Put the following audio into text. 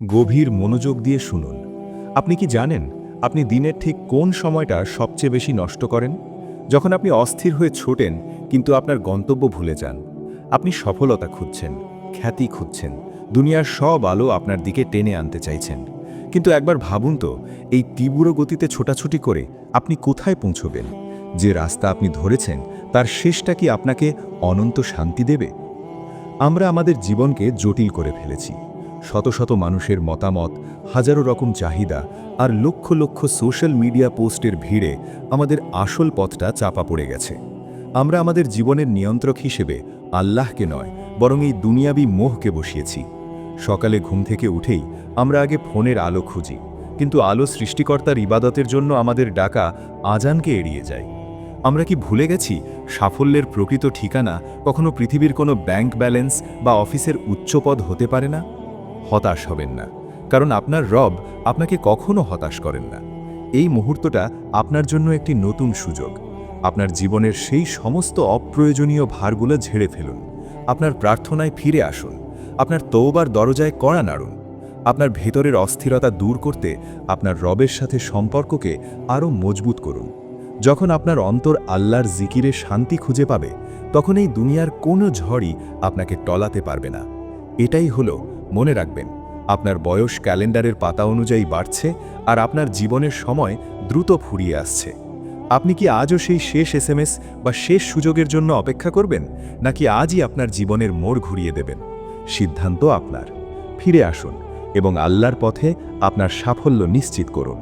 গভীর মনোযোগ দিয়ে শুনুন। আপনি কি জানেন আপনি দিনের ঠিক কোন সময়টা সবচেয়ে বেশি নষ্ট করেন? যখন আপনি অস্থির হয়ে ছোটেন কিন্তু আপনার গন্তব্য ভুলে যান। আপনি সফলতা খুঁজছেন, খ্যাতি খুঁজছেন, দুনিয়ার সব আলো আপনার দিকে টেনে আনতে চাইছেন। কিন্তু একবার ভাবুন তো, এই তীব্র গতিতে ছোটাছুটি করে আপনি কোথায় পৌঁছবেন? যে রাস্তা আপনি ধরেছেন তার শেষটা কি আপনাকে অনন্ত শান্তি দেবে? আমরা আমাদের জীবনকে জটিল করে ফেলেছি। শত শত মানুষের মতামত, হাজারো রকম চাহিদা আর লক্ষ লক্ষ সোশ্যাল মিডিয়া পোস্টের ভিড়ে আমাদের আসল পথটা চাপা পড়ে গেছে। আমরা আমাদের জীবনের নিয়ন্ত্রক হিসেবে আল্লাহকে নয়, বরং এই দুনিয়াবি মোহকে বসিয়েছি। সকালে ঘুম থেকে উঠেই আমরা আগে ফোনের আলো খুঁজি, কিন্তু আলো সৃষ্টিকর্তার ইবাদতের জন্য আমাদের ডাকা আজানকে এড়িয়ে যায়। আমরা কি ভুলে গেছি সাফল্যের প্রকৃত ঠিকানা কখনো পৃথিবীর কোনো ব্যাংক ব্যালেন্স বা অফিসের উচ্চপদ হতে পারে না? হতাশ হবেন না, কারণ আপনার রব আপনাকে কখনো হতাশ করেন না। এই মুহূর্তটা আপনার জন্য একটি নতুন সুযোগ। আপনার জীবনের সেই সমস্ত অপ্রয়োজনীয় ভারগুলো ঝেড়ে ফেলুন। আপনার প্রার্থনায় ফিরে আসুন। আপনার তওবার দরজায় কড়া নাড়ুন। আপনার ভেতরের অস্থিরতা দূর করতে আপনার রবের সাথে সম্পর্ককে আরও মজবুত করুন। যখন আপনার অন্তর আল্লাহর জিকিরে শান্তি খুঁজে পাবে, তখন এই দুনিয়ার কোনো ঝড়ই আপনাকে টলাতে পারবে না। এটাই হলো, মনে রাখবেন, আপনার বয়স ক্যালেন্ডারের পাতা অনুযায়ী বাড়ছে আর আপনার জীবনের সময় দ্রুত ফুরিয়ে আসছে। আপনি কি আজও সেই শেষ এসএমএস বা শেষ সুযোগের জন্য অপেক্ষা করবেন, নাকি আজই আপনার জীবনের মোড় ঘুরিয়ে দেবেন? সিদ্ধান্ত আপনার। ফিরে আসুন এবং আল্লাহর পথে আপনার সাফল্য নিশ্চিত করুন।